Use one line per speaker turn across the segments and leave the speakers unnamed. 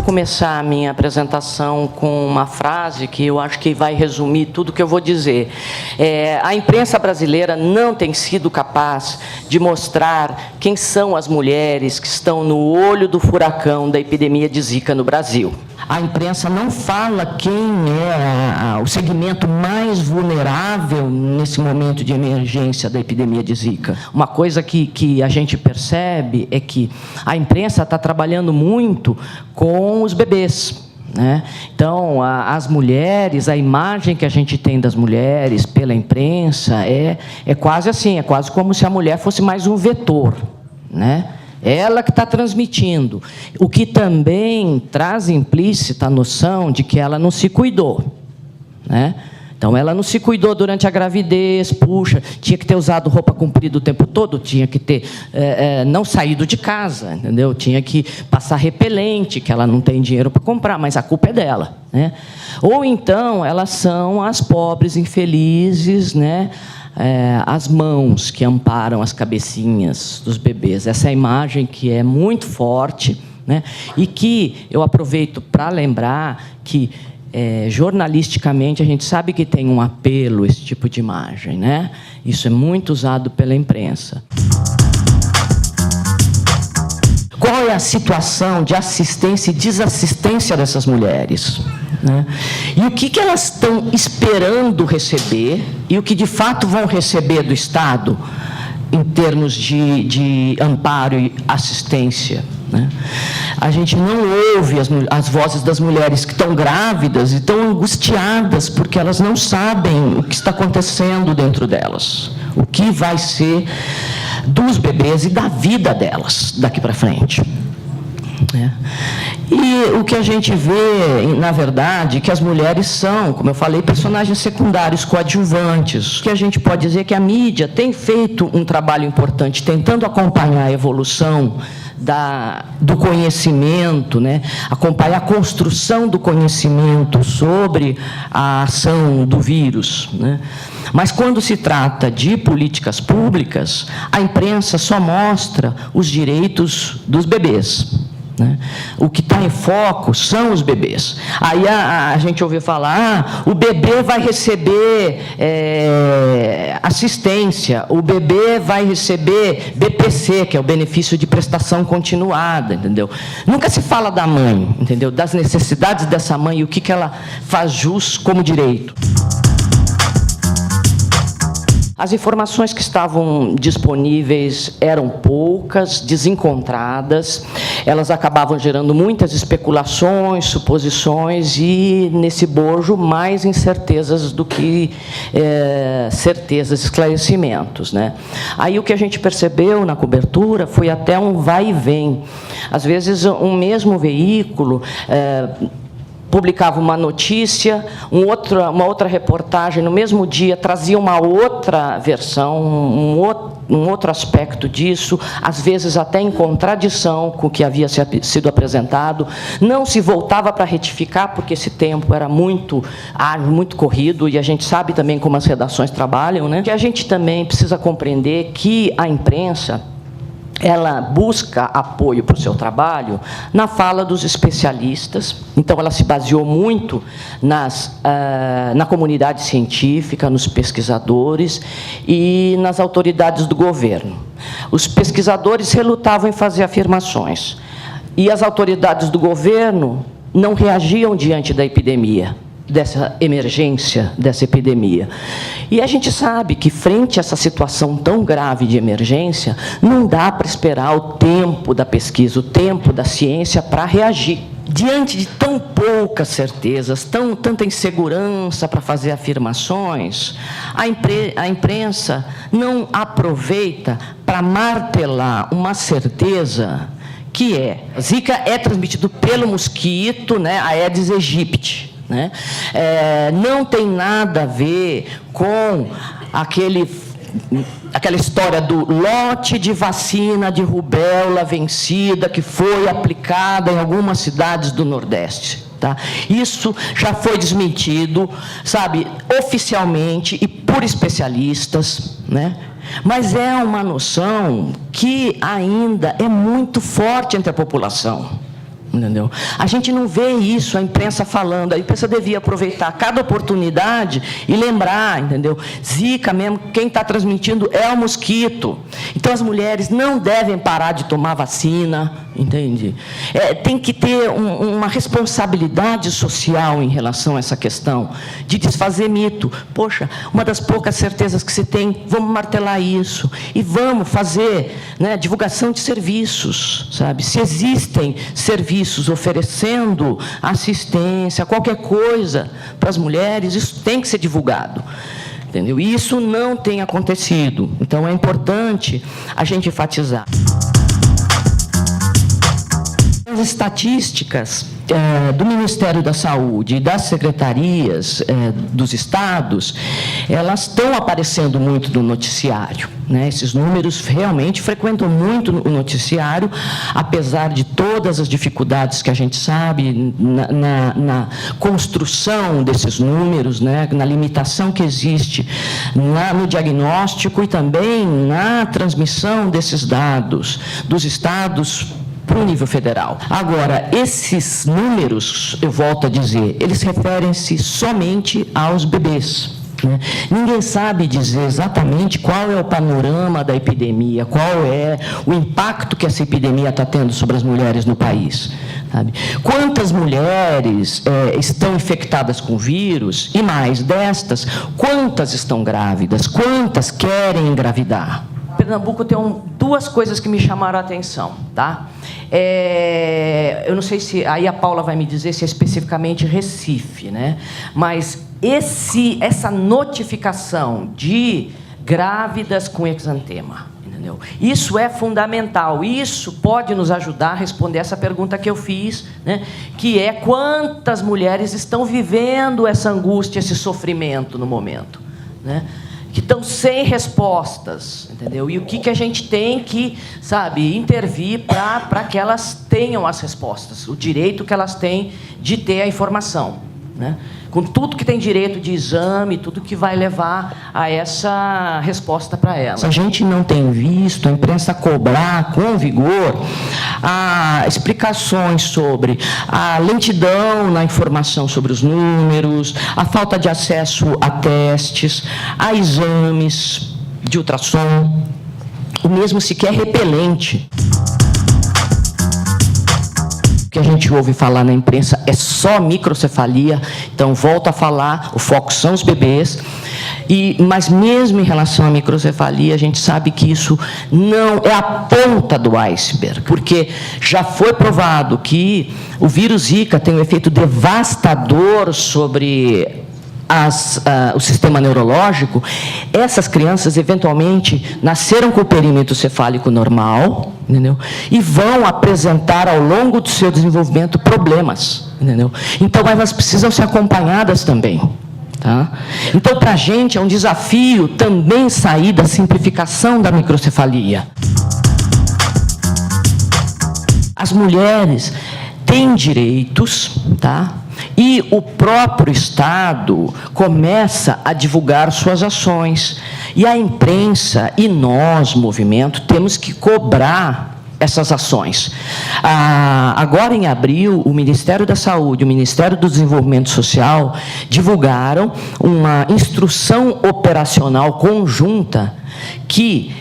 começar a minha apresentação com uma frase que eu acho que vai resumir tudo o que eu vou dizer. A imprensa brasileira não tem sido capaz de mostrar quem são as mulheres que estão no olho do furacão da epidemia de Zika no Brasil. A imprensa não fala quem é o segmento mais vulnerável nesse momento de emergência da epidemia de Zika. Uma coisa que a gente percebe é que a imprensa está trabalhando muito com os bebês, né? Então, as mulheres, a imagem que a gente tem das mulheres pela imprensa é quase assim, é quase como se a mulher fosse mais um vetor, né? Ela que está transmitindo, o que também traz implícita a noção de que ela não se cuidou, né? Então, ela não se cuidou durante a gravidez, tinha que ter usado roupa comprida o tempo todo, tinha que ter não saído de casa, entendeu? Tinha que passar repelente, que ela não tem dinheiro para comprar, mas a culpa é dela, né? Ou então, elas são as pobres infelizes, né? As mãos que amparam as cabecinhas dos bebês. Essa é a imagem que é muito forte, né? E que eu aproveito para lembrar que, jornalisticamente, a gente sabe que tem um apelo esse tipo de imagem, né? Isso é muito usado pela imprensa. Qual é a situação de assistência e desassistência dessas mulheres, né? E o que elas estão esperando receber e o que, de fato, vão receber do Estado em termos de amparo e assistência, né? A gente não ouve as vozes das mulheres que estão grávidas e estão angustiadas porque elas não sabem o que está acontecendo dentro delas, o que vai ser dos bebês e da vida delas daqui para frente. E o que a gente vê, na verdade, que as mulheres são, como eu falei, personagens secundários, coadjuvantes. O que a gente pode dizer é que a mídia tem feito um trabalho importante, tentando acompanhar a evolução do conhecimento, né? Acompanhar a construção do conhecimento sobre a ação do vírus, né? Mas, quando se trata de políticas públicas, a imprensa só mostra os direitos dos bebês, né? O que está em foco são os bebês. Aí a gente ouviu falar, o bebê vai receber assistência, o bebê vai receber BPC, que é o benefício de prestação continuada, entendeu? Nunca se fala da mãe, entendeu? Das necessidades dessa mãe e o que ela faz jus como direito. As informações que estavam disponíveis eram poucas, desencontradas, elas acabavam gerando muitas especulações, suposições e, nesse bojo, mais incertezas do que certezas, esclarecimentos, né? Aí o que a gente percebeu na cobertura foi até um vai e vem. Às vezes, um mesmo veículo publicava uma notícia, uma outra reportagem, no mesmo dia trazia uma outra versão, um outro aspecto disso, às vezes até em contradição com o que havia sido apresentado. Não se voltava para retificar, porque esse tempo era muito árduo, muito corrido, e a gente sabe também como as redações trabalham, né? Que a gente também precisa compreender que a imprensa, ela busca apoio para o seu trabalho na fala dos especialistas. Então, ela se baseou muito na comunidade científica, nos pesquisadores e nas autoridades do governo. Os pesquisadores relutavam em fazer afirmações, e as autoridades do governo não reagiam diante da epidemia, dessa emergência, dessa epidemia. E a gente sabe que, frente a essa situação tão grave de emergência, não dá para esperar o tempo da pesquisa, o tempo da ciência para reagir. Diante de tão poucas certezas, tanta insegurança para fazer afirmações, a imprensa não aproveita para martelar uma certeza que Zika é transmitido pelo mosquito, né, a Aedes aegypti, né? Não tem nada a ver com aquela história do lote de vacina de rubéola vencida que foi aplicada em algumas cidades do Nordeste. Tá? Isso já foi desmentido, sabe, oficialmente e por especialistas, né? Mas é uma noção que ainda é muito forte entre a população, Entendeu? A gente não vê isso, a imprensa falando. A imprensa devia aproveitar cada oportunidade e lembrar, entendeu? Zika mesmo, quem está transmitindo é o mosquito. Então, as mulheres não devem parar de tomar vacina, entende? Tem que ter uma responsabilidade social em relação a essa questão de desfazer mito. Poxa, uma das poucas certezas que se tem, vamos martelar isso. E vamos fazer, né, divulgação de serviços, sabe? Se existem serviços oferecendo assistência, qualquer coisa para as mulheres, isso tem que ser divulgado. Entendeu? E isso não tem acontecido. Então, é importante a gente enfatizar. As estatísticas do Ministério da Saúde e das secretarias dos estados, elas estão aparecendo muito no noticiário, né? Esses números realmente frequentam muito o noticiário, apesar de todas as dificuldades que a gente sabe na construção desses números, né? Na limitação que existe no diagnóstico e também na transmissão desses dados dos estados para o nível federal. Agora, esses números, eu volto a dizer, eles referem-se somente aos bebês, né? Ninguém sabe dizer exatamente qual é o panorama da epidemia, qual é o impacto que essa epidemia está tendo sobre as mulheres no país. Sabe? Quantas mulheres estão infectadas com vírus, e mais destas, quantas estão grávidas, quantas querem engravidar? Pernambuco tem duas coisas que me chamaram a atenção, tá? Eu não sei se aí a Paula vai me dizer se é especificamente Recife, né? Mas essa notificação de grávidas com exantema, entendeu? Isso é fundamental. Isso pode nos ajudar a responder essa pergunta que eu fiz, né? Que é quantas mulheres estão vivendo essa angústia, esse sofrimento no momento, né? Que estão sem respostas, entendeu? E o que a gente tem que, sabe, intervir para que elas tenham as respostas, o direito que elas têm de ter a informação, né? Com tudo que tem direito de exame, tudo que vai levar a essa resposta para elas. A gente não tem visto a imprensa cobrar com vigor explicações sobre a lentidão na informação sobre os números, a falta de acesso a testes, a exames de ultrassom, o mesmo sequer repelente. Que a gente ouve falar na imprensa é só microcefalia, então volto a falar, o foco são os bebês, mas mesmo em relação à microcefalia, a gente sabe que isso não é a ponta do iceberg, porque já foi provado que o vírus Zika tem um efeito devastador sobre o sistema neurológico. Essas crianças, eventualmente, nasceram com o perímetro cefálico normal, entendeu? E vão apresentar, ao longo do seu desenvolvimento, problemas, entendeu? Então, elas precisam ser acompanhadas também. Tá? Então, para a gente, é um desafio também sair da simplificação da microcefalia. As mulheres têm direitos, tá? E o próprio Estado começa a divulgar suas ações. E a imprensa e nós, movimento, temos que cobrar essas ações. Agora, em abril, o Ministério da Saúde e o Ministério do Desenvolvimento Social divulgaram uma instrução operacional conjunta que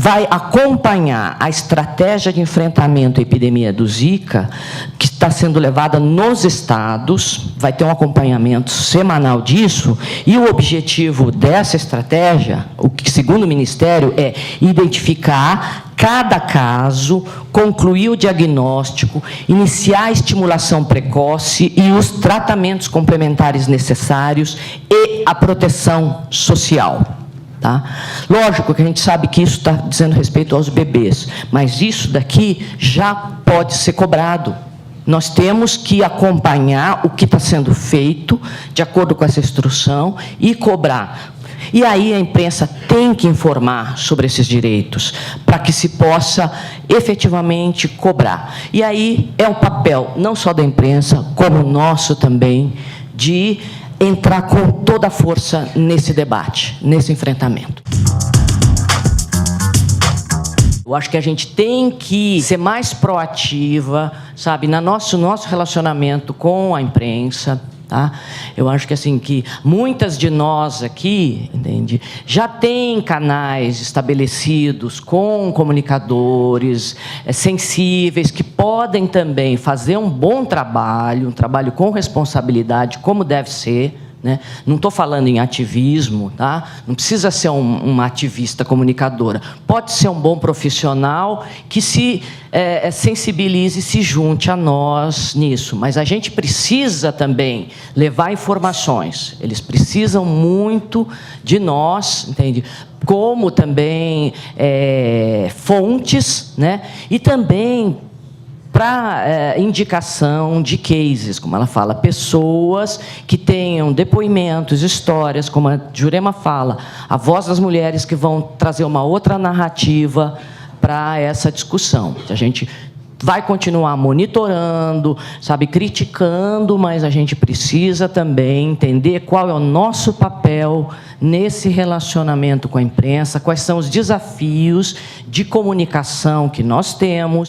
vai acompanhar a estratégia de enfrentamento à epidemia do Zika, que está sendo levada nos estados, vai ter um acompanhamento semanal disso, e o objetivo dessa estratégia, o que, segundo o Ministério, é identificar cada caso, concluir o diagnóstico, iniciar a estimulação precoce e os tratamentos complementares necessários e a proteção social. Tá? Lógico que a gente sabe que isso está dizendo respeito aos bebês, mas isso daqui já pode ser cobrado. Nós temos que acompanhar o que está sendo feito, de acordo com essa instrução, e cobrar. E aí a imprensa tem que informar sobre esses direitos, para que se possa efetivamente cobrar. E aí é um papel não só da imprensa, como nosso também, de entrar com toda a força nesse debate, nesse enfrentamento. Eu acho que a gente tem que ser mais proativa, sabe, no nosso relacionamento com a imprensa. Tá? Eu acho que assim que muitas de nós aqui, entende, já tem canais estabelecidos com comunicadores sensíveis que podem também fazer um bom trabalho, um trabalho com responsabilidade, como deve ser. Né? Não estou falando em ativismo, tá? Não precisa ser uma ativista comunicadora. Pode ser um bom profissional que se sensibilize e se junte a nós nisso. Mas a gente precisa também levar informações. Eles precisam muito de nós, entende? Como também fontes, né? E também para indicação de cases, como ela fala, pessoas que tenham depoimentos, histórias, como a Jurema fala, a voz das mulheres que vão trazer uma outra narrativa para essa discussão. A gente vai continuar monitorando, sabe, criticando, mas a gente precisa também entender qual é o nosso papel nesse relacionamento com a imprensa, quais são os desafios de comunicação que nós temos.